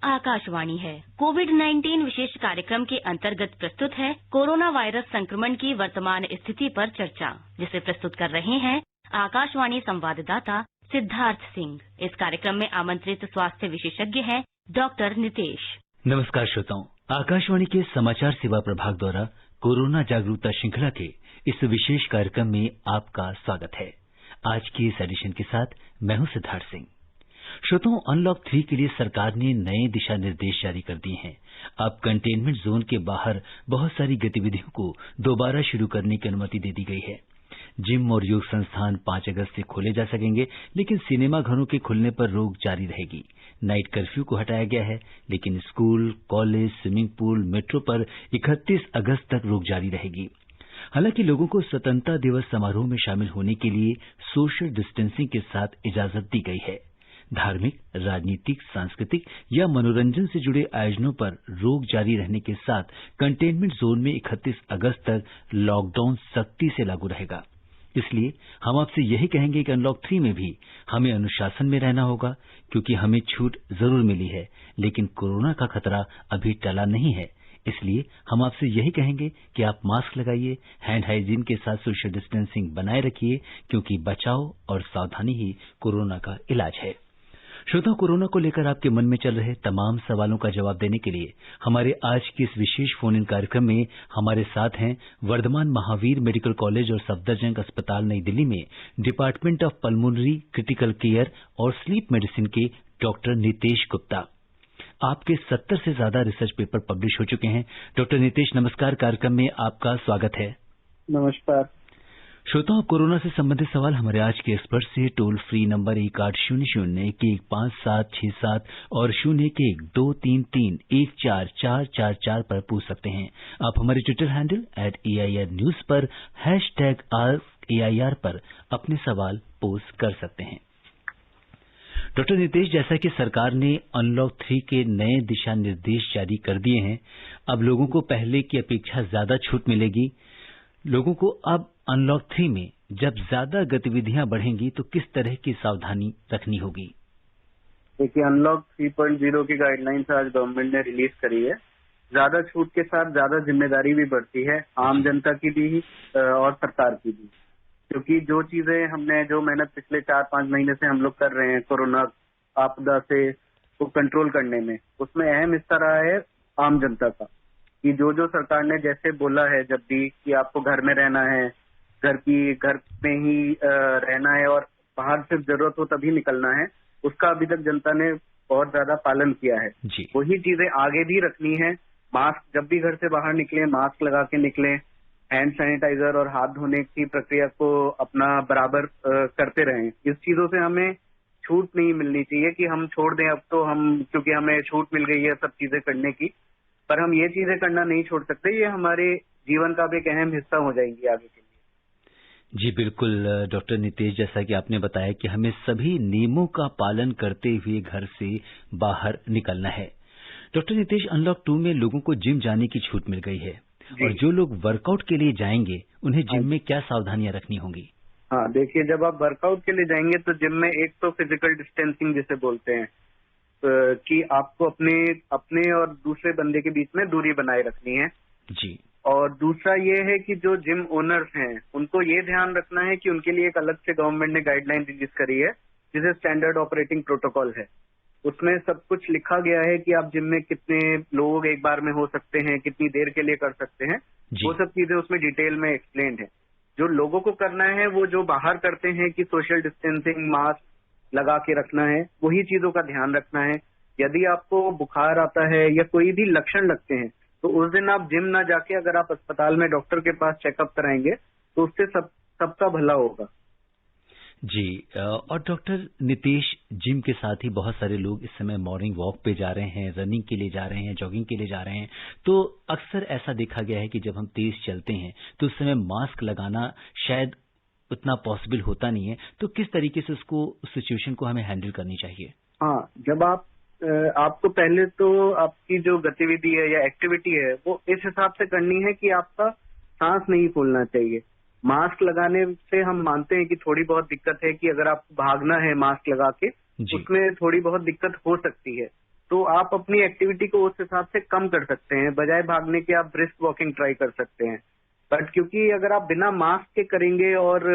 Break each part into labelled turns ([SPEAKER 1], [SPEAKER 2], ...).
[SPEAKER 1] आकाशवाणी है। कोविड-19 विशेष कार्यक्रम के अंतर्गत प्रस्तुत है कोरोना वायरस संक्रमण की वर्तमान स्थिति पर चर्चा, जिसे प्रस्तुत कर रहे हैं आकाशवाणी संवाददाता सिद्धार्थ सिंह। इस कार्यक्रम में आमंत्रित स्वास्थ्य विशेषज्ञ हैं डॉक्टर नितेश।
[SPEAKER 2] नमस्कार श्रोताओं, आकाशवाणी के समाचार सेवा प्रभाग द्वारा कोरोना जागरूकता श्रृंखला के इस विशेष कार्यक्रम में आपका स्वागत है। आज की इस एडिशन के साथ मैं हूं सिद्धार्थ सिंह। श्रोताओं, अनलॉक 3 के लिए सरकार ने नए दिशा निर्देश जारी कर दिए हैं। अब कंटेनमेंट जोन के बाहर बहुत सारी गतिविधियों को दोबारा शुरू करने की अनुमति दे दी गई है। जिम और योग संस्थान 5 अगस्त से खोले जा सकेंगे, लेकिन सिनेमा घरों के खुलने पर रोक जारी रहेगी। नाइट कर्फ्यू को हटाया गया है, लेकिन school, college, swimming pool, metro पर 31 अगस्त तक रोक जारी रहेगी। हालांकि लोगों को स्वतंत्रता दिवस समारोह में शामिल होने के लिए सोशल डिस्टेंसिंग के साथ इजाजत दी गई है। धार्मिक, राजनीतिक, सांस्कृतिक या मनोरंजन से जुड़े आयोजनों पर रोक जारी रहने के साथ कंटेनमेंट जोन में 31 अगस्त तक लॉकडाउन सख्ती से लागू रहेगा। इसलिए हम आपसे यही कहेंगे कि अनलॉक 3 में भी हमें अनुशासन में रहना होगा, क्योंकि हमें छूट जरूर मिली है, लेकिन कोरोना का खतरा अभी टला नहीं है। इसलिए हम आपसे यही कहेंगे कि आप मास्क लगाइए, हैंड हाइजीन के साथ सोशल डिस्टेंसिंग बनाए रखिए, क्योंकि बचाव और सावधानी ही कोरोना का इलाज है। श्रोताओं, कोरोना को लेकर आपके मन में चल रहे तमाम सवालों का जवाब देने के लिए हमारे आज के इस विशेष फोन इन कार्यक्रम में हमारे साथ हैं वर्धमान महावीर मेडिकल कॉलेज और सफदरजंग अस्पताल नई दिल्ली में department of pulmonary critical care और स्लीप मेडिसिन के डॉक्टर नितेश गुप्ता। आपके 70 से ज्यादा रिसर्च पेपर पब्लिश हो चुके हैं। डॉक्टर नितेश, नमस्कार। कार्यक्रम में आपका स्वागत है।
[SPEAKER 3] नमस्कार
[SPEAKER 2] श्रोताओं, कोरोना से संबंधित सवाल हमारे आज के एक्सपर्ट से टोल फ्री नंबर 1800-115767 और 0112331444 पर पूछ सकते हैं। आप हमारे ट्विटर हैंडल @AIR News पर #AIR पर अपने सवाल पोस्ट कर सकते हैं। डॉक्टर नितेश, जैसा कि सरकार ने अनलॉक 3 के नए दिशा निर्देश जारी कर दिए हैं, अब लोगों को पहले की अपेक्षा ज्यादा छूट मिलेगी। लोगों को अब अनलॉक 3 में जब ज्यादा गतिविधियां बढ़ेंगी तो किस तरह की सावधानी रखनी होगी?
[SPEAKER 3] देखिए, अनलॉक 3.0 की गाइडलाइंस आज गवर्नमेंट ने रिलीज करी है। ज्यादा छूट के साथ ज्यादा जिम्मेदारी भी बढ़ती है, आम जनता की भी और सरकार की भी, क्योंकि जो चीजें जो मेहनत पिछले 4-5 महीने से हम लोग कर रहे हैं कोरोना आपदा से को कंट्रोल करने में, उसमें अहम हिस्सा रहा है आम जनता का। कि जो सरकार ने जैसे बोला है जब भी कि आपको घर में रहना है, घर में ही रहना है और बाहर सिर्फ जरूरत हो तभी निकलना है, उसका अभी तक जनता ने बहुत ज्यादा पालन किया है। वही चीजें आगे भी रखनी है। मास्क, जब भी घर से बाहर निकले मास्क लगा के निकले, हैंड सैनिटाइजर और हाथ धोने की प्रक्रिया को अपना बराबर करते रहें। इस चीजों से हमें छूट नहीं मिलनी चाहिए कि हम छोड़ दें अब तो क्योंकि हमें छूट मिल गई है सब चीजें करने की, पर हम ये चीजें करना नहीं छोड़ सकते। ये हमारे जीवन का भी एक अहम हिस्सा हो जाएंगी आगे के लिए।
[SPEAKER 2] जी बिल्कुल डॉक्टर नितेश, जैसा कि आपने बताया कि हमें सभी नियमों का पालन करते हुए घर से बाहर निकलना है। डॉक्टर नितेश, अनलॉक 2 में लोगों को जिम जाने की छूट मिल गई है, और जो लोग वर्कआउट के लिए जाएंगे उन्हें जिम में क्या सावधानियां रखनी होंगी?
[SPEAKER 3] हाँ, देखिए, जब आप वर्कआउट के लिए जाएंगे तो जिम में एक तो फिजिकल डिस्टेंसिंग जिसे बोलते हैं कि आपको अपने और दूसरे बंदे के बीच में दूरी बनाए रखनी है
[SPEAKER 2] जी।
[SPEAKER 3] और दूसरा ये है कि जो जिम ओनर्स हैं उनको ये ध्यान रखना है कि उनके लिए एक अलग से गवर्नमेंट ने गाइडलाइन रिलीज करी है, जिसे स्टैंडर्ड ऑपरेटिंग प्रोटोकॉल है। उसमें सब कुछ लिखा गया है कि आप जिम में कितने लोग एक बार में हो सकते हैं, कितनी देर के लिए कर सकते हैं, वो सब चीजें उसमें डिटेल में एक्सप्लेन्ड है। जो लोगों को करना है वो जो बाहर करते हैं कि सोशल डिस्टेंसिंग, मास्क लगा के रखना है, वही चीजों का ध्यान रखना है। यदि आपको बुखार आता है या कोई भी लक्षण लगते हैं तो उस दिन आप जिम ना जाके अगर आप अस्पताल में डॉक्टर के पास चेकअप कराएंगे तो उससे सबका भला होगा।
[SPEAKER 2] जी, और डॉक्टर नितेश, जिम के साथ ही बहुत सारे लोग इस समय मॉर्निंग वॉक पे जा रहे हैं, रनिंग के लिए जा रहे हैं, जॉगिंग के लिए जा रहे हैं, तो अक्सर ऐसा देखा गया है कि जब हम तेज चलते हैं तो उस समय मास्क लगाना शायद उतना पॉसिबल होता नहीं है। तो किस तरीके से सिचुएशन को हमें हैंडल करनी चाहिए?
[SPEAKER 3] हाँ, जब आपको पहले तो आपकी जो गतिविधि है या एक्टिविटी है वो इस हिसाब से करनी है कि आपका सांस नहीं फूलना चाहिए। मास्क लगाने से हम मानते हैं कि थोड़ी बहुत दिक्कत है कि अगर आपको भागना है मास्क लगा के, उसमें थोड़ी बहुत दिक्कत हो सकती है, तो आप अपनी एक्टिविटी को उस हिसाब से कम कर सकते हैं। बजाय भागने के आप ब्रिस्क वॉकिंग ट्राई कर सकते हैं। बट क्योंकि अगर आप बिना मास्क के करेंगे और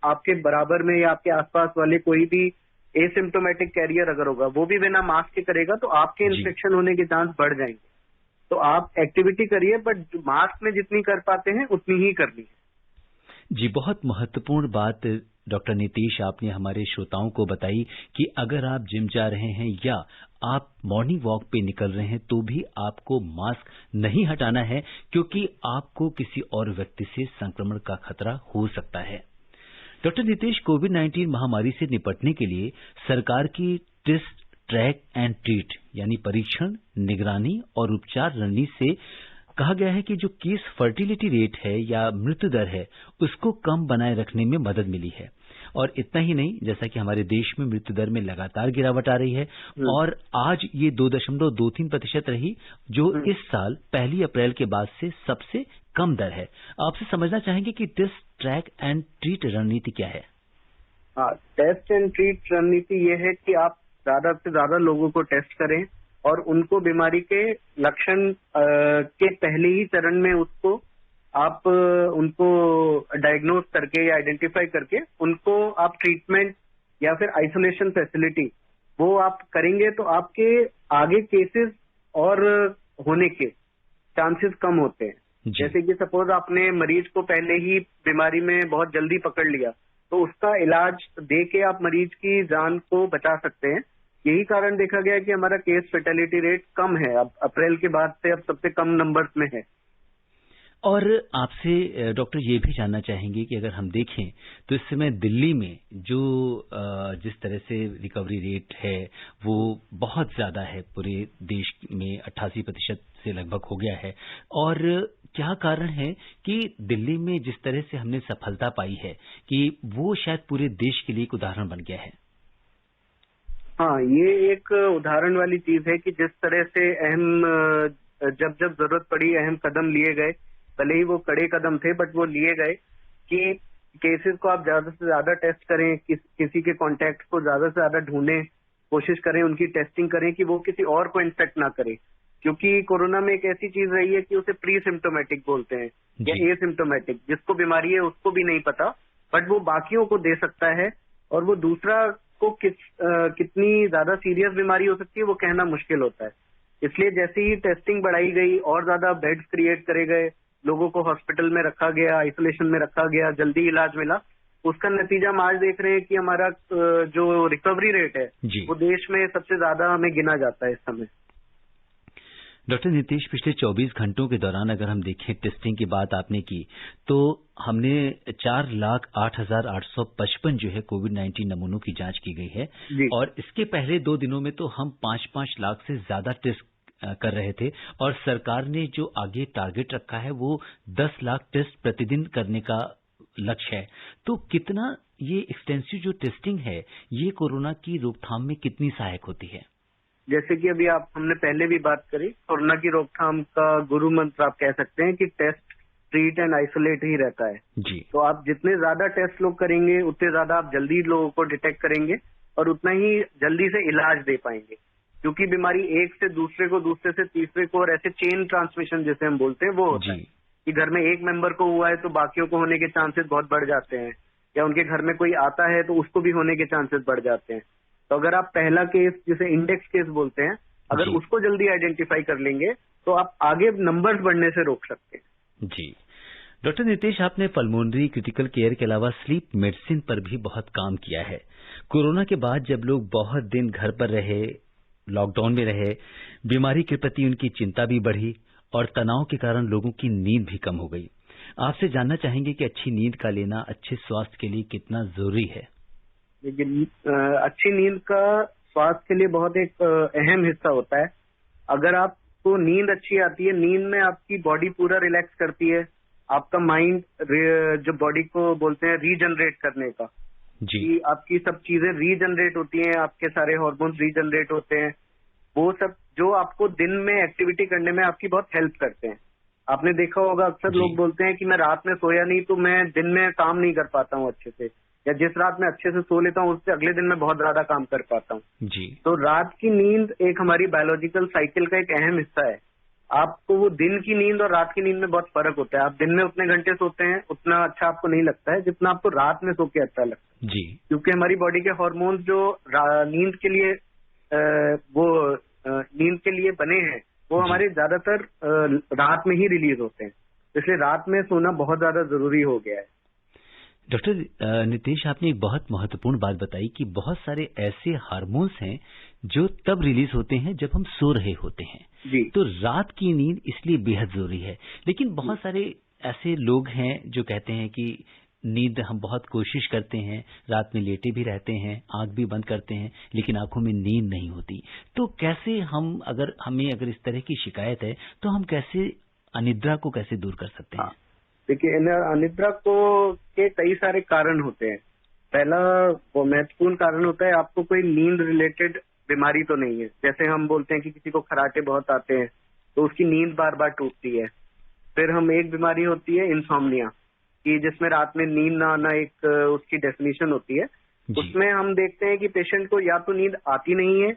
[SPEAKER 3] आपके बराबर में या आपके आसपास वाले कोई भी एसिम्प्टोमेटिक कैरियर अगर होगा, वो भी बिना मास्क के करेगा, तो आपके इन्फेक्शन होने के चांस बढ़ जाएंगे। तो आप एक्टिविटी करिए, बट मास्क में जितनी कर पाते हैं उतनी ही करनी है।
[SPEAKER 2] जी, बहुत महत्वपूर्ण बात डॉक्टर नीतीश आपने हमारे श्रोताओं को बताई कि अगर आप जिम जा रहे हैं या आप मॉर्निंग वॉक पे निकल रहे हैं तो भी आपको मास्क नहीं हटाना है, क्योंकि आपको किसी और व्यक्ति से संक्रमण का खतरा हो सकता है। डॉक्टर नीतीश, कोविड-19 महामारी से निपटने के लिए सरकार की टेस्ट, ट्रैक एंड ट्रीट यानी परीक्षण, निगरानी और उपचार रणनीति से कहा गया है कि जो केस फर्टिलिटी रेट है या मृत्यु दर है उसको कम बनाए रखने में मदद मिली है। और इतना ही नहीं, जैसा कि हमारे देश में मृत्यु दर में लगातार गिरावट आ रही है और आज ये 2.23% रही, जो इस साल 1 अप्रैल के बाद से सबसे कम दर है। आपसे समझना चाहेंगे कि टेस्ट, ट्रैक एंड ट्रीट रणनीति क्या है?
[SPEAKER 3] हाँ, टेस्ट एंड ट्रीट रणनीति ये है कि आप ज्यादा से ज्यादा लोगों को टेस्ट करें और उनको बीमारी के लक्षण के पहले ही चरण में उनको डायग्नोज करके या आइडेंटिफाई करके उनको आप ट्रीटमेंट या फिर आइसोलेशन फैसिलिटी वो आप करेंगे, तो आपके आगे केसेस और होने के चांसेस कम होते हैं। जैसे कि सपोज आपने मरीज को पहले ही बीमारी में बहुत जल्दी पकड़ लिया, तो उसका इलाज दे के आप मरीज की जान को बचा सकते हैं। यही कारण देखा गया कि हमारा केस फर्टिलिटी रेट कम है, अब अप्रैल के बाद से अब सबसे कम नंबर्स में है।
[SPEAKER 2] और आपसे डॉक्टर ये भी जानना चाहेंगे कि अगर हम देखें तो इस समय दिल्ली में जो जिस तरह से रिकवरी रेट है वो बहुत ज्यादा है, पूरे देश में 88% से लगभग हो गया है। और क्या कारण है कि दिल्ली में जिस तरह से हमने सफलता पाई है कि वो शायद पूरे देश के लिए एक उदाहरण बन गया है?
[SPEAKER 3] हाँ, ये एक उदाहरण वाली चीज है कि जिस तरह से जब जरूरत पड़ी अहम कदम लिए गए, भले ही वो कड़े कदम थे बट वो लिए गए कि केसेस को आप ज्यादा से ज्यादा टेस्ट करें, किसी के कॉन्टैक्ट को ज्यादा से ज्यादा ढूंढें, कोशिश करें उनकी टेस्टिंग करें कि वो किसी और को इन्फेक्ट ना करे। क्योंकि कोरोना में एक ऐसी चीज रही है कि उसे प्री सिम्टोमेटिक बोलते हैं या एसिम्टोमेटिक, जिसको बीमारी है उसको भी नहीं पता, बट वो बाकियों को दे सकता है और वो दूसरा को कितनी ज्यादा सीरियस बीमारी हो सकती है वो कहना मुश्किल होता है। इसलिए जैसे ही टेस्टिंग बढ़ाई गई और ज्यादा बेड्स क्रिएट करे गए, लोगों को हॉस्पिटल में रखा गया, आइसोलेशन में रखा गया, जल्दी इलाज मिला, उसका नतीजा हम आज देख रहे हैं कि हमारा जो रिकवरी रेट है वो देश में सबसे ज्यादा हमें गिना जाता है इस समय।
[SPEAKER 2] डॉक्टर नीतीश, पिछले 24 घंटों के दौरान अगर हम देखें, टेस्टिंग की बात आपने की, तो हमने 4,08,855 जो है कोविड-19 नमूनों की जांच की गई है और इसके पहले 2 दिनों में तो हम 5-5 लाख से ज्यादा टेस्ट कर रहे थे और सरकार ने जो आगे टारगेट रखा है वो 10 लाख टेस्ट प्रतिदिन करने का लक्ष्य है। तो कितना ये एक्सटेंसिव जो टेस्टिंग है ये कोरोना की रोकथाम में कितनी सहायक होती है?
[SPEAKER 3] जैसे कि अभी हमने पहले भी बात करी, कोरोना की रोकथाम का गुरु मंत्र आप कह सकते हैं कि टेस्ट, ट्रीट एंड आइसोलेट ही रहता है जी। तो आप जितने ज्यादा टेस्ट लोग करेंगे उतने ज्यादा आप जल्दी लोगों को डिटेक्ट करेंगे और उतना ही जल्दी से इलाज दे पाएंगे। क्योंकि बीमारी एक से दूसरे को, दूसरे से तीसरे को, और ऐसे चेन ट्रांसमिशन जैसे हम बोलते हैं वो होता है कि घर में एक मेंबर को हुआ है तो बाकियों को होने के चांसेस बहुत बढ़ जाते हैं, या उनके घर में कोई आता है तो उसको भी होने के चांसेस बढ़ जाते हैं। तो अगर आप पहला केस, जिसे इंडेक्स केस बोलते हैं, अगर उसको जल्दी आइडेंटिफाई कर लेंगे तो आप आगे नंबर्स बढ़ने से रोक सकते हैं।
[SPEAKER 2] जी डॉक्टर नीतीश, आपने पल्मोनरी क्रिटिकल केयर के अलावा स्लीप मेडिसिन पर भी बहुत काम किया है। कोरोना के बाद जब लोग बहुत दिन घर पर रहे, लॉकडाउन में रहे, बीमारी के प्रति उनकी चिंता भी बढ़ी और तनाव के कारण लोगों की नींद भी कम हो गई। आपसे जानना चाहेंगे कि अच्छी नींद का लेना अच्छे स्वास्थ्य के लिए कितना जरूरी है?
[SPEAKER 3] लेकिन अच्छी नींद का स्वास्थ्य के लिए बहुत एक अहम हिस्सा होता है। अगर आपको नींद अच्छी आती है, नींद में आपकी बॉडी पूरा रिलैक्स करती है, आपका माइंड जो बॉडी को बोलते हैं रीजनरेट करने का, कि आपकी सब चीजें रीजनरेट होती हैं, आपके सारे हार्मोन्स रीजनरेट होते हैं, वो सब जो आपको दिन में एक्टिविटी करने में आपकी बहुत हेल्प करते हैं। आपने देखा होगा अक्सर लोग बोलते हैं कि मैं रात में सोया नहीं तो मैं दिन में काम नहीं कर पाता हूँ अच्छे से, या जिस रात में अच्छे से सो लेता हूँ उससे अगले दिन मैं बहुत ज्यादा काम कर पाता हूँ
[SPEAKER 2] जी।
[SPEAKER 3] तो रात की नींद एक हमारी बायोलॉजिकल साइकिल का एक अहम हिस्सा है। आपको वो दिन की नींद और रात की नींद में बहुत फर्क होता है। आप दिन में उतने घंटे सोते हैं उतना अच्छा आपको नहीं लगता है जितना आपको रात में सो के अच्छा लगता है
[SPEAKER 2] जी।
[SPEAKER 3] क्योंकि हमारी बॉडी के हार्मोन्स जो नींद के लिए नींद के लिए बने हैं वो हमारे ज्यादातर रात में ही रिलीज होते हैं, इसलिए रात में सोना बहुत ज्यादा जरूरी हो गया है।
[SPEAKER 2] डॉक्टर नितेश, आपने एक बहुत महत्वपूर्ण बात बताई कि बहुत सारे ऐसे हार्मोन्स हैं जो तब रिलीज होते हैं जब हम सो रहे होते हैं
[SPEAKER 3] जी।
[SPEAKER 2] तो रात की नींद इसलिए बेहद जरूरी है। लेकिन बहुत सारे ऐसे लोग हैं जो कहते हैं कि नींद हम बहुत कोशिश करते हैं, रात में लेटे भी रहते हैं, आंख भी बंद करते हैं, लेकिन आंखों में नींद नहीं होती। तो कैसे हम अगर इस तरह की शिकायत है तो हम कैसे अनिद्रा को कैसे दूर कर सकते हैं?
[SPEAKER 3] देखिए, अनिद्रा को के कई सारे कारण होते हैं। पहला वो महत्वपूर्ण कारण होता है आपको कोई नींद रिलेटेड बीमारी तो नहीं है। जैसे हम बोलते हैं कि किसी को खराटे बहुत आते हैं तो उसकी नींद बार बार टूटती है। फिर हम एक बीमारी होती है इंसोम्निया कि जिसमें रात में नींद ना आना, एक उसकी डेफिनेशन होती है। उसमें हम देखते हैं कि पेशेंट को या तो नींद आती नहीं है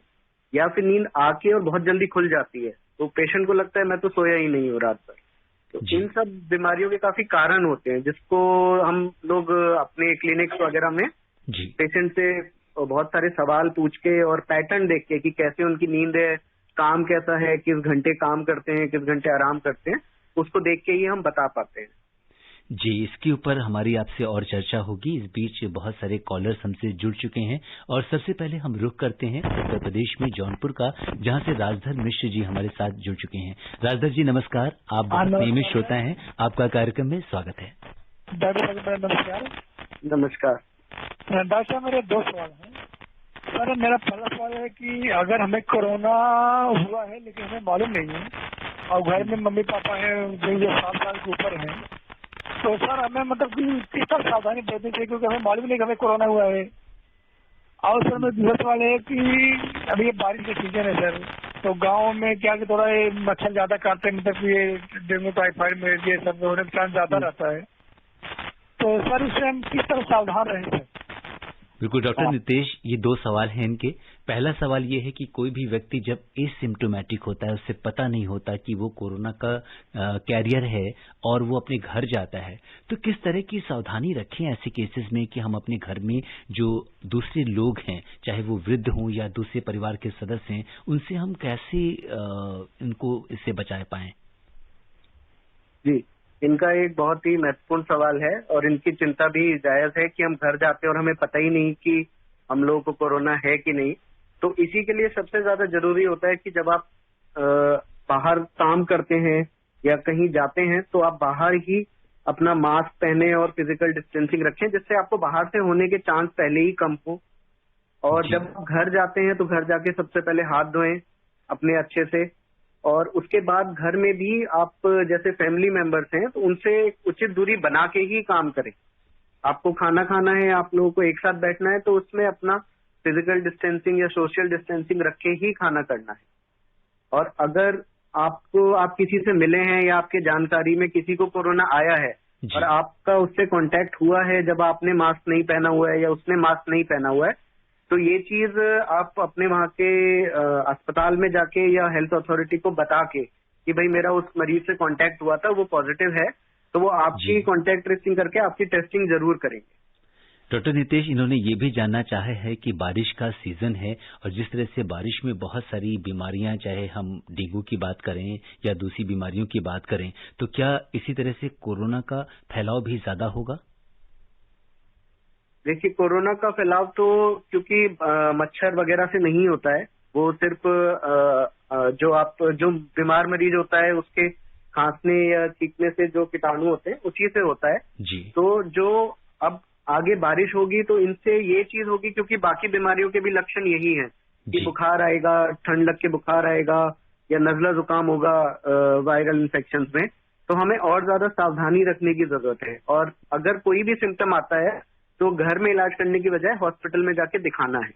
[SPEAKER 3] या फिर नींद आके और बहुत जल्दी खुल जाती है, तो पेशेंट को लगता है मैं तो सोया ही नहीं हूँ रात भर। तो इन सब बीमारियों के काफी कारण होते हैं जिसको हम लोग अपने क्लिनिक्स वगैरह में पेशेंट से बहुत सारे सवाल पूछ के और पैटर्न देख के कि कैसे उनकी नींद है, काम कैसा है, किस घंटे काम करते हैं, किस घंटे आराम करते हैं, उसको देख के ही हम बता पाते हैं।
[SPEAKER 2] जी, इसके ऊपर हमारी आपसे और चर्चा होगी। इस बीच बहुत सारे कॉलर्स हमसे जुड़ चुके हैं और सबसे पहले हम रुख करते हैं उत्तर प्रदेश में जौनपुर का, जहां से राजधर मिश्र जी हमारे साथ जुड़ चुके हैं। राजधर जी नमस्कार, आप बहुत नियमित श्रोता हैं, आपका कार्यक्रम में स्वागत है।
[SPEAKER 4] नमस्कार।
[SPEAKER 3] नमस्कार
[SPEAKER 4] डॉक्टर साहब, मेरे 2 सवाल हैं। सर, मेरा पहला सवाल है कि अगर हमें कोरोना हुआ है लेकिन हमें मालूम नहीं है और घर में मम्मी पापा हैं जो 7 साल के ऊपर हैं, तो सर हमें मतलब कि किस तरह सावधानी बरतनी चाहिए क्योंकि हमें मालूम नहीं कि हमें कोरोना हुआ है। और सर मेरा दूसरा सवाल है कि अभी ये बारिश का सीजन है सर, तो गांव में क्या कि थोड़ा ये मच्छर ज्यादा काटते हैं, मतलब ये डेंगू टाइफाइड में ये सब होने का चांस ज्यादा रहता है, तो सर इससे हम किस तरह सावधान रहें सर?
[SPEAKER 2] बिल्कुल डॉक्टर नितेश, ये 2 सवाल हैं इनके। पहला सवाल ये है कि कोई भी व्यक्ति जब एसिम्प्टोमेटिक होता है, उससे पता नहीं होता कि वो कोरोना का कैरियर है और वो अपने घर जाता है, तो किस तरह की सावधानी रखें ऐसे केसेस में कि हम अपने घर में जो दूसरे लोग हैं, चाहे वो वृद्ध हों या दूसरे परिवार के सदस्य हैं, उनसे हम कैसे इनको इससे बचा पाएं?
[SPEAKER 3] जी, इनका एक बहुत ही महत्वपूर्ण सवाल है और इनकी चिंता भी जायज है कि हम घर जाते हैं और हमें पता ही नहीं कि हम लोगों को कोरोना है कि नहीं। तो इसी के लिए सबसे ज्यादा जरूरी होता है कि जब आप बाहर काम करते हैं या कहीं जाते हैं तो आप बाहर ही अपना मास्क पहने और फिजिकल डिस्टेंसिंग रखें, जिससे आपको बाहर से होने के चांस पहले ही कम हो। और जब आप घर जाते हैं तो घर जाके सबसे पहले हाथ धोएं अपने अच्छे से, और उसके बाद घर में भी आप जैसे फैमिली मेंबर्स हैं तो उनसे उचित दूरी बना के ही काम करें। आपको खाना खाना है, आप लोगों को एक साथ बैठना है, तो उसमें अपना फिजिकल डिस्टेंसिंग या सोशल डिस्टेंसिंग रख के ही खाना करना है। और अगर आप किसी से मिले हैं या आपके जानकारी में किसी को कोरोना आया है और आपका उससे कांटेक्ट हुआ है जब आपने मास्क नहीं पहना हुआ है या उसने मास्क नहीं पहना हुआ है, तो ये चीज आप अपने वहां के अस्पताल में जाके या हेल्थ अथॉरिटी को बता के कि भाई मेरा उस मरीज से कांटेक्ट हुआ था, वो पॉजिटिव है, तो वो आपकी कांटेक्ट ट्रेसिंग करके आपकी टेस्टिंग जरूर करेंगे।
[SPEAKER 2] डॉक्टर नितेश, इन्होंने ये भी जानना चाहा है कि बारिश का सीजन है और जिस तरह से बारिश में बहुत सारी बीमारियां, चाहे हम डेंगू की बात करें या दूसरी बीमारियों की बात करें, तो क्या इसी तरह से कोरोना का फैलाव भी ज्यादा होगा?
[SPEAKER 3] देखिए, कोरोना का फैलाव तो क्योंकि मच्छर वगैरह से नहीं होता है, वो सिर्फ जो बीमार मरीज होता है उसके खांसने या छींकने से जो कीटाणु होते हैं उसी से होता है जी। तो जो अब आगे बारिश होगी तो इनसे ये चीज होगी, क्योंकि बाकी बीमारियों के भी लक्षण यही हैं कि बुखार आएगा, ठंड लग के बुखार आएगा या नजला जुकाम होगा वायरल इन्फेक्शन में, तो हमें और ज्यादा सावधानी रखने की जरूरत है। और अगर कोई भी सिम्टम आता है तो घर में इलाज करने की बजाय हॉस्पिटल में जाके दिखाना है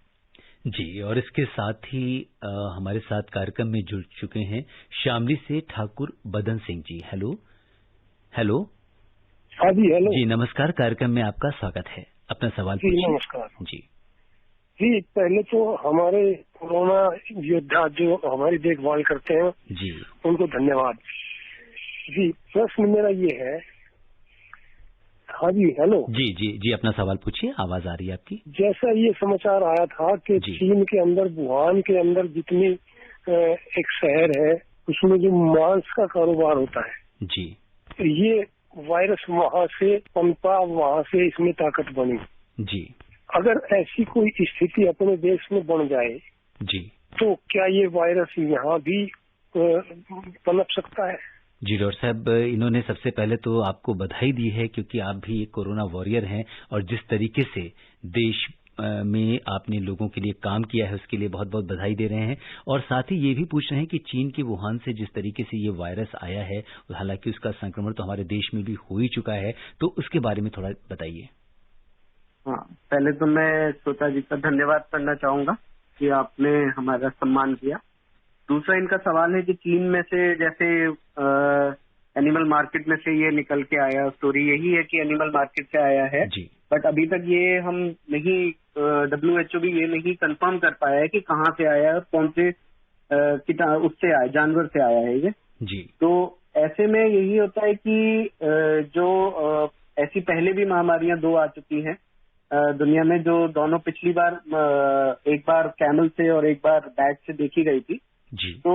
[SPEAKER 2] जी। और इसके साथ ही हमारे साथ कार्यक्रम में जुड़ चुके हैं शामली से ठाकुर बदन सिंह जी। हेलो।
[SPEAKER 4] हाँ जी, हेलो
[SPEAKER 2] जी, नमस्कार, कार्यक्रम में आपका स्वागत है। अपना सवाल
[SPEAKER 4] जी
[SPEAKER 2] पूछिए।
[SPEAKER 4] नमस्कार
[SPEAKER 2] जी
[SPEAKER 4] जी। पहले तो हमारे कोरोना योद्धा जो हमारी देखभाल करते हैं
[SPEAKER 2] जी
[SPEAKER 4] उनको धन्यवाद जी। प्रश्न मेरा ये है, हाँ जी हेलो
[SPEAKER 2] जी जी जी, अपना सवाल पूछिए, आवाज आ रही है आपकी।
[SPEAKER 4] जैसा ये समाचार आया था कि
[SPEAKER 2] जी।
[SPEAKER 4] चीन के अंदर वुहान के अंदर जितनी एक शहर है उसमें जो मांस का कारोबार होता है
[SPEAKER 2] जी
[SPEAKER 4] ये वायरस वहां से पनपा, वहां से इसमें ताकत बनी।
[SPEAKER 2] जी
[SPEAKER 4] अगर ऐसी कोई स्थिति अपने देश में बन जाए
[SPEAKER 2] जी
[SPEAKER 4] तो क्या ये वायरस यहाँ भी पनप सकता है?
[SPEAKER 2] जी डॉक्टर साहब, इन्होंने सबसे पहले तो आपको बधाई दी है क्योंकि आप भी एक कोरोना वॉरियर हैं और जिस तरीके से देश में आपने लोगों के लिए काम किया है उसके लिए बहुत बहुत बधाई दे रहे हैं। और साथ ही ये भी पूछ रहे हैं कि चीन के वुहान से जिस तरीके से ये वायरस आया है, हालांकि उसका संक्रमण तो हमारे देश में भी हो ही चुका है, तो उसके बारे में थोड़ा बताइए।
[SPEAKER 3] हाँ, पहले तो मैं श्रोता जी का धन्यवाद करना चाहूंगा कि आपने हमारा सम्मान किया। दूसरा इनका सवाल है कि चीन में से जैसे एनिमल मार्केट में से ये निकल के आया, स्टोरी यही है कि एनिमल मार्केट से आया है
[SPEAKER 2] जी
[SPEAKER 3] बट अभी तक ये हम नहीं, WHO भी ये नहीं कंफर्म कर पाया है कि कहाँ से आया है और कौन से उससे आया, जानवर से आया है ये
[SPEAKER 2] जी।
[SPEAKER 3] तो ऐसे में यही होता है कि जो ऐसी पहले भी महामारियां 2 आ चुकी हैं दुनिया में, जो दोनों पिछली बार एक बार कैमल से और एक बार बैट से देखी गई थी
[SPEAKER 2] जी
[SPEAKER 3] तो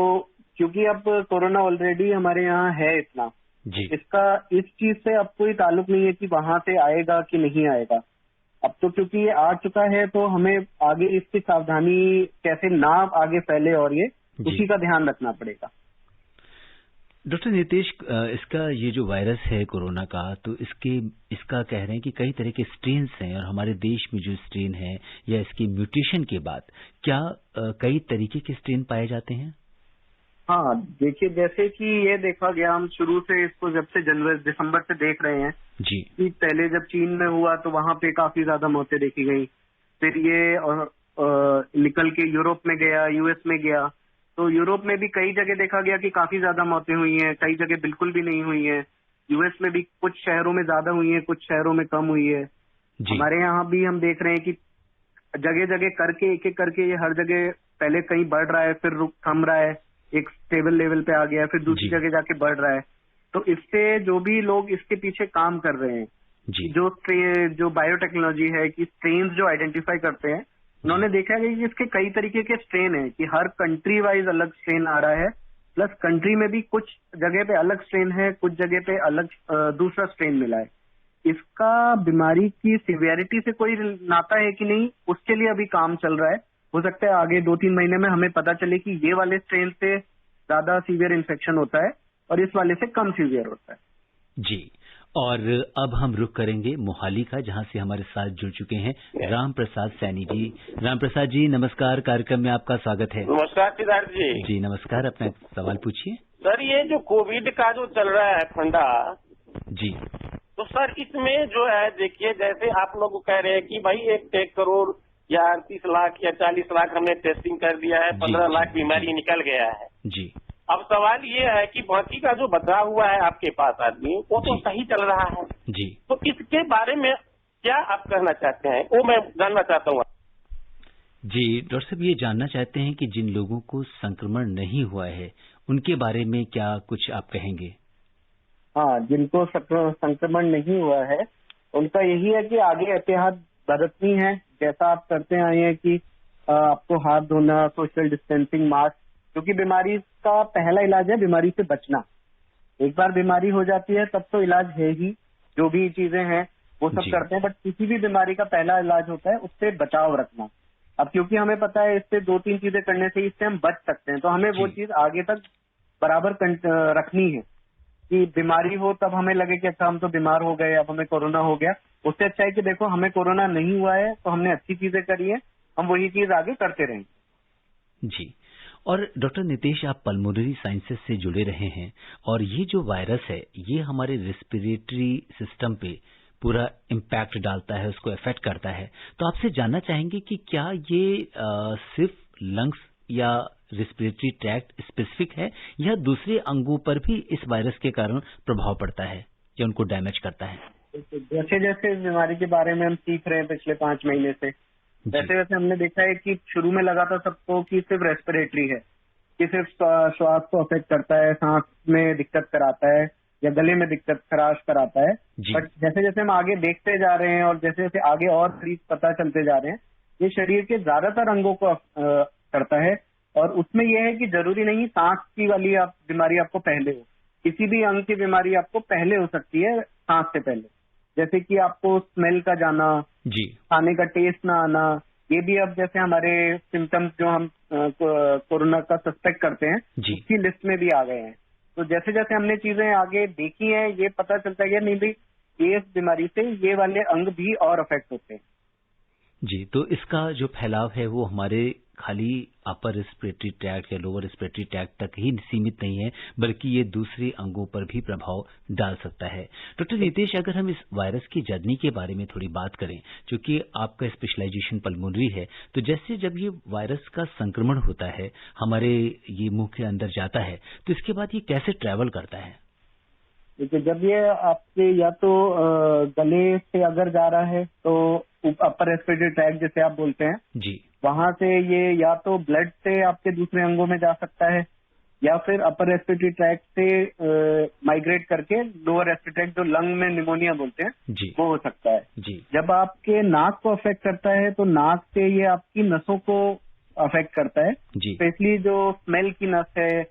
[SPEAKER 3] क्योंकि अब कोरोना ऑलरेडी हमारे यहाँ है इतना,
[SPEAKER 2] जी
[SPEAKER 3] इसका इस चीज से अब कोई ताल्लुक नहीं है कि वहां से आएगा कि नहीं आएगा। अब तो क्योंकि ये आ चुका है तो हमें आगे इसकी सावधानी कैसे ना आगे फैले और ये उसी का ध्यान रखना पड़ेगा।
[SPEAKER 2] डॉक्टर नितेश, इसका ये जो वायरस है कोरोना का, तो इसका कह रहे हैं कि कई तरह के स्ट्रेन्स हैं और हमारे देश में जो स्ट्रेन है या इसकी म्यूटेशन के बाद क्या कई तरीके के स्ट्रेन पाए जाते हैं?
[SPEAKER 3] हाँ, देखिए जैसे कि ये देखा गया, हम शुरू से इसको जब से जनवरी दिसंबर से देख रहे हैं
[SPEAKER 2] जी
[SPEAKER 3] कि पहले जब चीन में हुआ तो वहां पे काफी ज्यादा मौतें देखी गई, फिर ये निकल के यूरोप में गया, यूएस में गया, तो यूरोप में भी कई जगह देखा गया कि काफी ज्यादा मौतें हुई हैं, कई जगह बिल्कुल भी नहीं हुई हैं। यूएस में भी कुछ शहरों में ज्यादा हुई हैं, कुछ शहरों में कम हुई है। हमारे यहाँ भी हम देख रहे हैं कि जगह जगह करके एक एक करके ये हर जगह पहले कहीं बढ़ रहा है, फिर रुक थम रहा है, एक स्टेबल लेवल पे आ गया, फिर दूसरी जगह जाके बढ़ रहा है। तो इससे जो भी लोग इसके पीछे काम कर रहे हैं, जो बायोटेक्नोलॉजी है कि स्ट्रेन जो आइडेंटिफाई करते हैं, उन्होंने देखा है कि इसके कई तरीके के स्ट्रेन है कि हर कंट्री वाइज अलग स्ट्रेन आ रहा है, प्लस कंट्री में भी कुछ जगह पे अलग स्ट्रेन है, कुछ जगह पे अलग दूसरा स्ट्रेन मिला है। इसका बीमारी की सिवियरिटी से कोई नाता है कि नहीं, उसके लिए अभी काम चल रहा है। हो सकता है आगे 2-3 महीने में हमें पता चले कि ये वाले स्ट्रेन से ज्यादा सीवियर इन्फेक्शन होता है और इस वाले से कम सीवियर होता है।
[SPEAKER 2] जी, और अब हम रुख करेंगे मोहाली का, जहां से हमारे साथ जुड़ चुके हैं राम प्रसाद सैनी जी। राम प्रसाद जी नमस्कार, कार्यक्रम में आपका स्वागत है।
[SPEAKER 5] नमस्कार सिद्धार्थ जी।
[SPEAKER 2] जी नमस्कार, अपना सवाल पूछिए।
[SPEAKER 5] सर ये जो कोविड का जो चल रहा है फंडा
[SPEAKER 2] जी,
[SPEAKER 5] तो सर इसमें जो है देखिए, जैसे आप लोग कह रहे हैं कि भाई 1 करोड़ या 38 लाख या 40 लाख हमने टेस्टिंग कर दिया है, 15 लाख बीमारी निकल गया है
[SPEAKER 2] जी।
[SPEAKER 5] अब सवाल ये है कि बाकी का जो बचा हुआ है आपके पास आदमी, वो तो सही चल रहा है
[SPEAKER 2] जी।
[SPEAKER 5] तो इसके बारे में क्या आप कहना चाहते हैं, वो मैं जानना चाहता हूँ।
[SPEAKER 2] जी डॉक्टर साहब, ये जानना चाहते हैं कि जिन लोगों को संक्रमण नहीं हुआ है उनके बारे में क्या कुछ आप कहेंगे?
[SPEAKER 3] हाँ, जिनको संक्रमण नहीं हुआ है उनका यही है कि आगे एहतियात बरतनी है, जैसा आप करते आए हैं कि आपको हाथ धोना, सोशल डिस्टेंसिंग, मास्क, क्योंकि बीमारी का पहला इलाज है बीमारी से बचना। एक बार बीमारी हो जाती है तब तो इलाज है ही, जो भी चीजें हैं वो सब करते हैं, बट किसी भी बीमारी का पहला इलाज होता है उससे बचाव रखना। अब क्योंकि हमें पता है इससे 2-3 चीजें करने से इससे हम बच सकते हैं, तो हमें वो चीज आगे तक बराबर रखनी है कि बीमारी हो तब हमें लगे कि अच्छा हम तो बीमार हो गए, अब हमें कोरोना हो गया। उससे अच्छा है कि देखो हमें कोरोना नहीं हुआ है तो हमने अच्छी चीजें करी है, हम वही चीज आगे करते रहेंगे।
[SPEAKER 2] जी, और डॉक्टर नितेश, आप पल्मोनरी साइंसेस से जुड़े रहे हैं और ये जो वायरस है ये हमारे रेस्पिरेटरी सिस्टम पे पूरा इम्पैक्ट डालता है, उसको इफेक्ट करता है। तो आपसे जानना चाहेंगे कि क्या ये सिर्फ लंग्स या रेस्पिरेटरी ट्रैक्ट स्पेसिफिक है या दूसरे अंगों पर भी इस वायरस के कारण प्रभाव पड़ता है या उनको डैमेज करता है?
[SPEAKER 3] जैसे जैसे इस बीमारी के बारे में हम सीख रहे हैं पिछले 5 महीने से, वैसे वैसे हमने देखा है कि शुरू में लगा था सबको कि सिर्फ रेस्पिरेटरी है, कि सिर्फ श्वास को अफेक्ट करता है, सांस में दिक्कत कराता है या गले में दिक्कत खराश कराता है। बट जैसे जैसे हम आगे देखते जा रहे हैं और जैसे जैसे आगे और मरीज पता चलते जा रहे हैं, ये शरीर के ज्यादातर अंगों को करता है। और उसमें यह है कि जरूरी नहीं सांस की वाली बीमारी आपको पहले हो, किसी भी अंग की बीमारी आपको पहले हो सकती है सांस से पहले। जैसे कि आपको स्मेल का जाना, खाने का टेस्ट ना आना, ये भी अब जैसे हमारे सिम्टम्स जो हम कोरोना का सस्पेक्ट करते हैं उसकी लिस्ट में भी आ गए हैं। तो जैसे जैसे हमने चीजें आगे देखी हैं, ये पता चलता है नहीं भाई ये इस बीमारी से ये वाले अंग भी और अफेक्ट होते हैं।
[SPEAKER 2] जी, तो इसका जो फैलाव है वो हमारे खाली अपर रेस्पिरेटरी ट्रैक्ट या लोअर रेस्पिरेटरी ट्रैक्ट तक ही सीमित नहीं है, बल्कि ये दूसरे अंगों पर भी प्रभाव डाल सकता है। डॉक्टर नितेश, अगर हम इस वायरस की जर्नी के बारे में थोड़ी बात करें, क्योंकि आपका स्पेशलाइजेशन पल्मोनरी है, तो जैसे जब ये वायरस का संक्रमण होता है, हमारे ये मुंह के अंदर जाता है, तो इसके बाद ये कैसे ट्रैवल करता है?
[SPEAKER 3] देखिए, जब ये आपके या तो गले से अगर जा रहा है तो अपर रेस्पिरेटरी ट्रैक्ट जिसे आप बोलते हैं
[SPEAKER 2] जी,
[SPEAKER 3] वहां से ये या तो ब्लड से आपके दूसरे अंगों में जा सकता है या फिर अपर रेस्पिरेटरी ट्रैक्ट से माइग्रेट करके लोअर रेस्पिरेटरी ट्रैक्ट जो लंग में निमोनिया बोलते हैं
[SPEAKER 2] जी,
[SPEAKER 3] वो हो सकता है।
[SPEAKER 2] जी,
[SPEAKER 3] जब आपके नाक को अफेक्ट करता है तो नाक से ये आपकी नसों को अफेक्ट करता है, स्पेशली जो स्मेल की नस है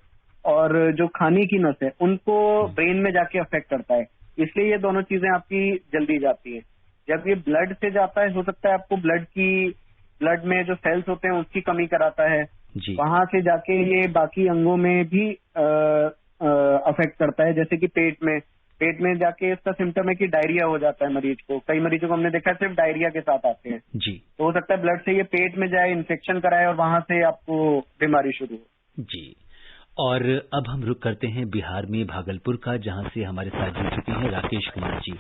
[SPEAKER 3] और जो खाने की नस है उनको ब्रेन में जाके अफेक्ट करता है, इसलिए ये दोनों चीजें आपकी जल्दी जाती है। जब ये ब्लड से जाता है, हो सकता है आपको ब्लड में जो सेल्स होते हैं उसकी कमी कराता है, वहां से जाके ये बाकी अंगों में भी अफेक्ट करता है। जैसे कि पेट में जाके इसका सिम्टम है कि डायरिया हो जाता है मरीज को। कई मरीजों को हमने देखा है सिर्फ डायरिया के साथ आते हैं जी। तो हो सकता है ब्लड से ये पेट में जाए, इन्फेक्शन कराए और वहां से आपको बीमारी शुरू हो
[SPEAKER 2] जी। और अब हम रुक करते हैं बिहार में भागलपुर का, जहां से हमारे साथ जुड़ चुके हैं राकेश कुमार जी।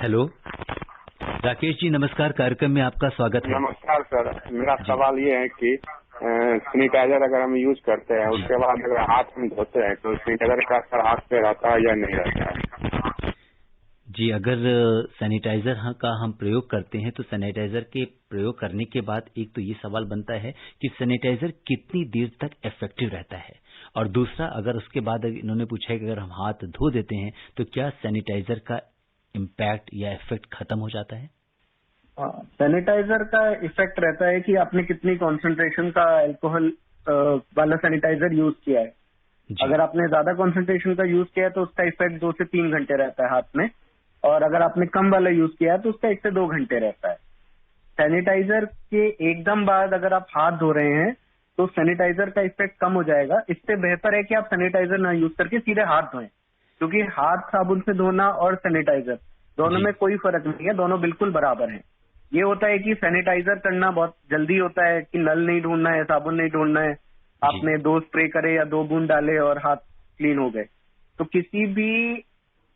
[SPEAKER 2] हेलो राकेश जी, नमस्कार, कार्यक्रम में आपका स्वागत है।
[SPEAKER 6] नमस्कार सर, मेरा सवाल ये है कि सैनिटाइजर अगर हम यूज करते हैं उसके बाद अगर हाथ हम धोते हैं तो सैनिटाइजर का असर हाथ पे रहता है या नहीं रहता है?
[SPEAKER 2] जी, अगर सैनिटाइजर का हम प्रयोग करते हैं तो सैनिटाइजर के प्रयोग करने के बाद एक तो ये सवाल बनता है कि सैनिटाइजर कितनी देर तक इफेक्टिव रहता है, और दूसरा अगर उसके बाद इन्होंने पूछा है कि अगर हम हाथ धो देते हैं तो क्या सैनिटाइजर का इम्पैक्ट या इफेक्ट खत्म हो जाता है?
[SPEAKER 3] सैनिटाइजर का इफेक्ट रहता है कि आपने कितनी कॉन्सेंट्रेशन का अल्कोहल वाला सैनिटाइजर यूज किया है। अगर आपने ज्यादा कॉन्सेंट्रेशन का यूज किया है तो उसका इफेक्ट 2 से 3 घंटे रहता है हाथ में, और अगर आपने कम वाला यूज किया है तो उसका 1 से 2 घंटे रहता है। सैनिटाइजर के एकदम बाद अगर आप हाथ धो रहे हैं तो सैनिटाइजर का इफेक्ट कम हो जाएगा। इससे बेहतर है कि आप सैनिटाइजर ना यूज करके सीधे हाथ धोएं, क्योंकि हाथ साबुन से धोना और सैनिटाइजर दोनों में कोई फर्क नहीं है, दोनों बिल्कुल बराबर हैं। ये होता है कि सैनिटाइजर करना बहुत जल्दी होता है कि नल नहीं ढूंढना है, साबुन नहीं ढूंढना है, आपने 2 स्प्रे करे या 2 बूंद डाले और हाथ क्लीन हो गए। तो किसी भी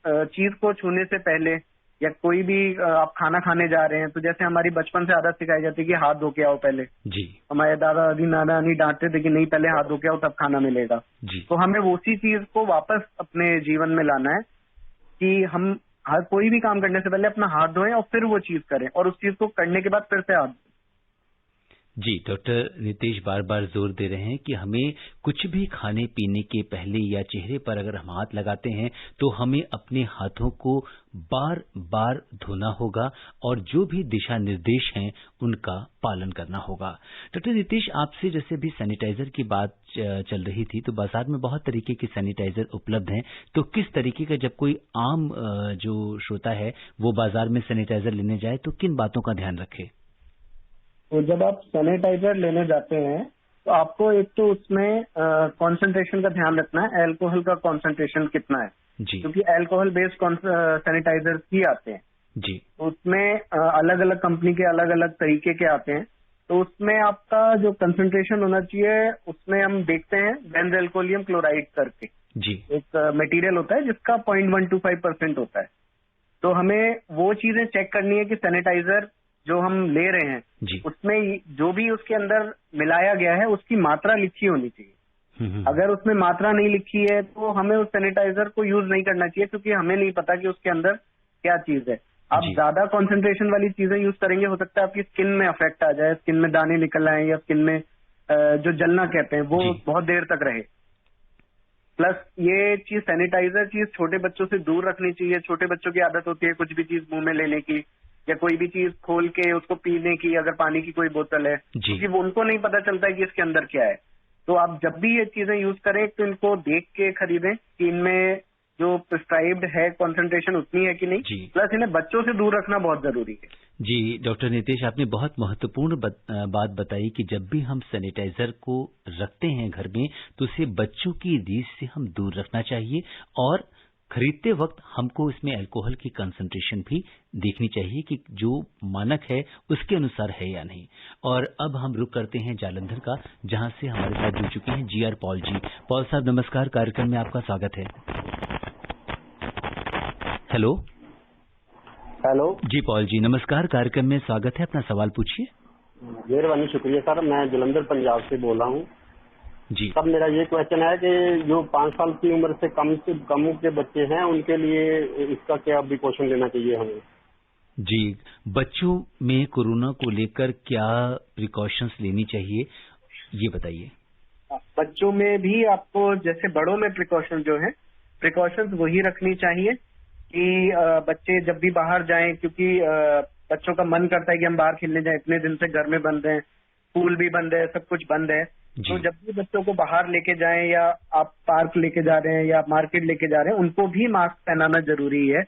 [SPEAKER 3] चीज को छूने से पहले या कोई भी आप खाना खाने जा रहे हैं तो जैसे हमारी बचपन से आदत सिखाई जाती है कि हाथ धो के आओ पहले जी। हमारे दादा दादी नाना नानी डांटते थे कि नहीं पहले हाथ धो के आओ तब खाना मिलेगा जी। तो हमें उसी चीज को वापस अपने जीवन में लाना है कि हम हर कोई भी काम करने से पहले अपना हाथ धोएं और फिर वो चीज करें, और उस चीज को करने के बाद फिर से हाथ।
[SPEAKER 2] जी, डॉक्टर नितेश बार बार जोर दे रहे हैं कि हमें कुछ भी खाने पीने के पहले या चेहरे पर अगर हम हाथ लगाते हैं तो हमें अपने हाथों को बार बार धोना होगा और जो भी दिशा निर्देश हैं उनका पालन करना होगा। डॉक्टर नितेश, आपसे जैसे भी सैनिटाइजर की बात चल रही थी, तो बाजार में बहुत तरीके के सैनिटाइजर उपलब्ध हैं, तो किस तरीके का, जब कोई आम जो श्रोता है वो बाजार में सैनिटाइजर लेने जाए तो किन बातों का ध्यान रखे?
[SPEAKER 3] तो जब आप सैनिटाइजर लेने जाते हैं तो आपको एक तो उसमें कॉन्सेंट्रेशन का ध्यान रखना है, अल्कोहल का कॉन्सेंट्रेशन कितना है जी। क्योंकि अल्कोहल बेस्ड सैनिटाइजर ही आते हैं जी। उसमें अलग अलग कंपनी के अलग अलग तरीके के आते हैं, तो उसमें आपका जो कंसेंट्रेशन होना चाहिए उसमें हम देखते हैं बेंजोइल क्लोराइड करके जी, एक मटेरियल होता है जिसका 0.125% होता है। तो हमें वो चीजें चेक करनी है कि सैनिटाइजर जो हम ले रहे हैं जी, उसमें जो भी उसके अंदर मिलाया गया है उसकी मात्रा लिखी होनी चाहिए। अगर उसमें मात्रा नहीं लिखी है तो हमें उस सैनिटाइजर को यूज नहीं करना चाहिए, क्योंकि हमें नहीं पता कि उसके अंदर क्या चीज है। आप ज्यादा कंसंट्रेशन वाली चीजें यूज करेंगे, हो सकता है आपकी स्किन में अफेक्ट आ जाए, स्किन में दाने निकल आए या स्किन में जो जलना कहते हैं वो बहुत देर तक रहे। प्लस ये चीज सैनिटाइजर चीज छोटे बच्चों से दूर रखनी चाहिए। छोटे बच्चों की आदत होती है कुछ भी चीज मुंह में लेने की या कोई भी चीज खोल के उसको पीने की, अगर पानी की कोई बोतल है, क्योंकि वो उनको नहीं पता चलता है कि इसके अंदर क्या है। तो आप जब भी ये चीजें यूज करें तो इनको देख के खरीदें कि इनमें जो प्रिस्क्राइब्ड है कंसंट्रेशन उतनी है कि नहीं। प्लस इन्हें बच्चों से दूर रखना बहुत जरूरी है।
[SPEAKER 2] जी डॉक्टर नितेश, आपने बहुत महत्वपूर्ण बात बताई कि जब भी हम सैनिटाइजर को रखते हैं घर में तो उसे बच्चों की रीच से हम दूर रखना चाहिए और खरीदते वक्त हमको इसमें अल्कोहल की कंसंट्रेशन भी देखनी चाहिए कि जो मानक है उसके अनुसार है या नहीं। और अब हम रुक करते हैं जालंधर का, जहां से हमारे साथ जुड़ चुके हैं जीआर पॉल जी। पॉल साहब नमस्कार, कार्यक्रम में आपका स्वागत है। हेलो जी पॉल जी नमस्कार, कार्यक्रम में स्वागत है, अपना सवाल पूछिए।
[SPEAKER 7] मेहरबानी, शुक्रिया सर। मैं जलंधर पंजाब से बोल रहा हूँ
[SPEAKER 2] जी।
[SPEAKER 7] सर मेरा ये क्वेश्चन है कि जो 5 साल की उम्र से कम के बच्चे हैं उनके लिए इसका क्या प्रिकॉशन लेना चाहिए हमें?
[SPEAKER 2] जी, बच्चों में कोरोना को लेकर क्या प्रिकॉशंस लेनी चाहिए ये बताइए।
[SPEAKER 3] बच्चों में भी आपको जैसे बड़ों में प्रिकॉशन जो है, प्रिकॉशंस वही रखनी चाहिए कि बच्चे जब भी बाहर जाएं, क्योंकि बच्चों का मन करता है कि हम बाहर खेलने जाएं, इतने दिन से घर में बंद हैं, स्कूल भी बंद है, सब कुछ बंद है। तो जब भी बच्चों को बाहर लेके जाएं या आप पार्क लेके जा रहे हैं या मार्केट लेके जा रहे हैं, उनको भी मास्क पहनाना जरूरी है।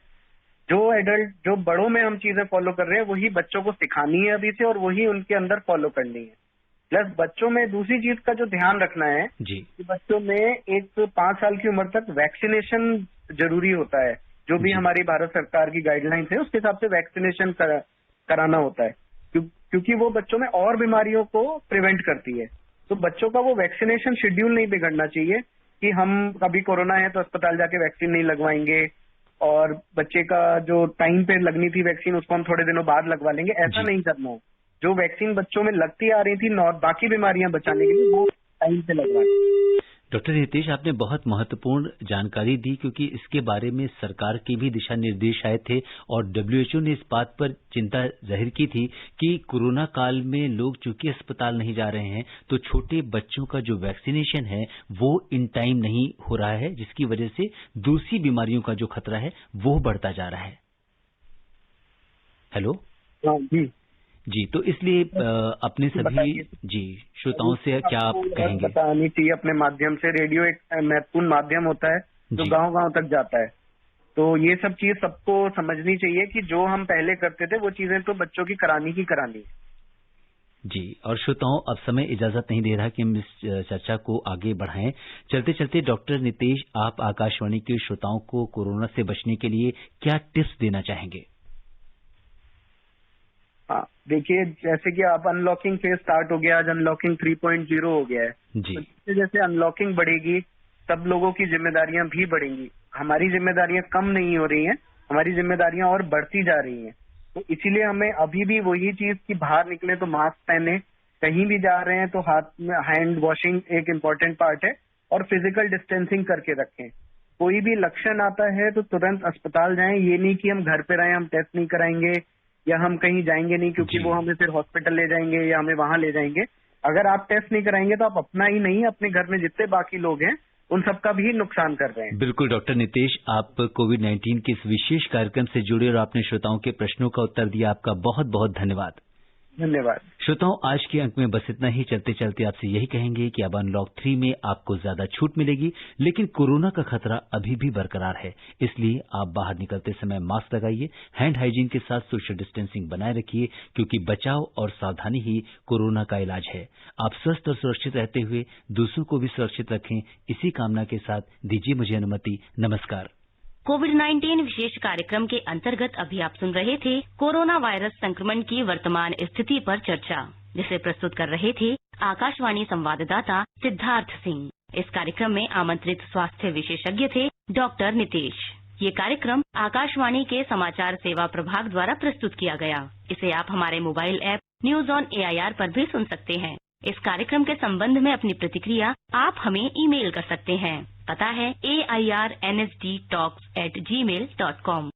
[SPEAKER 3] जो बड़ों में हम चीजें फॉलो कर रहे हैं वही बच्चों को सिखानी है अभी से और वही उनके अंदर फॉलो करनी है। प्लस बच्चों में दूसरी चीज का जो ध्यान रखना है कि बच्चों में एक 5 साल की उम्र तक वैक्सीनेशन जरूरी होता है। जो भी हमारी भारत सरकार की गाइडलाइंस है उसके हिसाब से वैक्सीनेशन कराना होता है, क्योंकि वो बच्चों में और बीमारियों को प्रिवेंट करती है। तो बच्चों का वो वैक्सीनेशन शेड्यूल नहीं बिगड़ना चाहिए कि हम अभी कोरोना है तो अस्पताल जाके वैक्सीन नहीं लगवाएंगे और बच्चे का जो टाइम पे लगनी थी वैक्सीन उसको हम थोड़े दिनों बाद लगवा लेंगे, ऐसा नहीं करना है। जो वैक्सीन बच्चों में लगती आ रही थी बाकी बीमारियां बचाने के लिए वो टाइम पे लगवाएं।
[SPEAKER 2] डॉक्टर नितेश, आपने बहुत महत्वपूर्ण जानकारी दी, क्योंकि इसके बारे में सरकार के भी दिशा निर्देश आए थे और WHO ने इस बात पर चिंता जाहिर की थी कि कोरोना काल में लोग चूंकि अस्पताल नहीं जा रहे हैं तो छोटे बच्चों का जो वैक्सीनेशन है वो इन टाइम नहीं हो रहा है, जिसकी वजह से दूसरी बीमारियों का जो खतरा है वो बढ़ता जा रहा है। हेलो जी, तो इसलिए अपने सभी श्रोताओं से क्या आप कहेंगे?
[SPEAKER 3] बतानी चाहिए अपने माध्यम से। रेडियो एक महत्वपूर्ण माध्यम होता है जो गांव-गांव तक जाता है। तो ये सब चीज सबको समझनी चाहिए कि जो हम पहले करते थे वो चीजें तो बच्चों की करानी ही करानी है।
[SPEAKER 2] जी, और श्रोताओं अब समय इजाजत नहीं दे रहा कि हम इस चर्चा को आगे बढ़ाएं। चलते चलते डॉक्टर नितेश, आप आकाशवाणी के श्रोताओं को कोरोना से बचने के लिए क्या टिप्स देना चाहेंगे?
[SPEAKER 3] हाँ, देखिए जैसे कि आप अनलॉकिंग फेज स्टार्ट हो गया, आज अनलॉकिंग 3.0 हो गया है जी। तो जैसे अनलॉकिंग बढ़ेगी सब लोगों की जिम्मेदारियां भी बढ़ेंगी। हमारी जिम्मेदारियां कम नहीं हो रही हैं, हमारी जिम्मेदारियां और बढ़ती जा रही हैं। तो इसीलिए हमें अभी भी वही चीज कि बाहर निकले तो मास्क पहने, कहीं भी जा रहे हैं तो हाथ में हैंड वॉशिंग एक इम्पोर्टेंट पार्ट है और फिजिकल डिस्टेंसिंग करके रखें। कोई भी लक्षण आता है तो तुरंत अस्पताल जाएं। ये नहीं कि हम घर पे रहें, हम टेस्ट नहीं कराएंगे या हम कहीं जाएंगे नहीं क्योंकि वो हमें फिर हॉस्पिटल ले जाएंगे या हमें वहां ले जाएंगे। अगर आप टेस्ट नहीं कराएंगे तो आप अपना ही नहीं, अपने घर में जितने बाकी लोग हैं उन सबका भी नुकसान कर रहे हैं।
[SPEAKER 2] बिल्कुल डॉक्टर नितेश, आप कोविड-19 के इस विशेष कार्यक्रम से जुड़े और आपने श्रोताओं के प्रश्नों का उत्तर दिया, आपका बहुत बहुत धन्यवाद।
[SPEAKER 3] धन्यवाद।
[SPEAKER 2] श्रोताओं, आज के अंक में बस इतना ही। चलते चलते आपसे यही कहेंगे कि अब अनलॉक 3 में आपको ज्यादा छूट मिलेगी, लेकिन कोरोना का खतरा अभी भी बरकरार है। इसलिए आप बाहर निकलते समय मास्क लगाइए, हैंड हाइजीन के साथ सोशल डिस्टेंसिंग बनाए रखिए, क्योंकि बचाव और सावधानी ही कोरोना का इलाज है। आप स्वस्थ और सुरक्षित रहते हुए दूसरों को भी सुरक्षित रखें, इसी कामना के साथ दीजिए मुझे अनुमति। नमस्कार।
[SPEAKER 1] कोविड-19 विशेष कार्यक्रम के अंतर्गत अभी आप सुन रहे थे कोरोना वायरस संक्रमण की वर्तमान स्थिति पर चर्चा, जिसे प्रस्तुत कर रहे थे आकाशवाणी संवाददाता सिद्धार्थ सिंह। इस कार्यक्रम में आमंत्रित स्वास्थ्य विशेषज्ञ थे डॉक्टर नितेश। ये कार्यक्रम आकाशवाणी के समाचार सेवा प्रभाग द्वारा प्रस्तुत किया गया। इसे आप हमारे mobile app news on AIR पर भी सुन सकते हैं। इस कार्यक्रम के संबंध में अपनी प्रतिक्रिया आप हमें ईमेल कर सकते हैं। पता है AIRNSDtalks@gmail.com।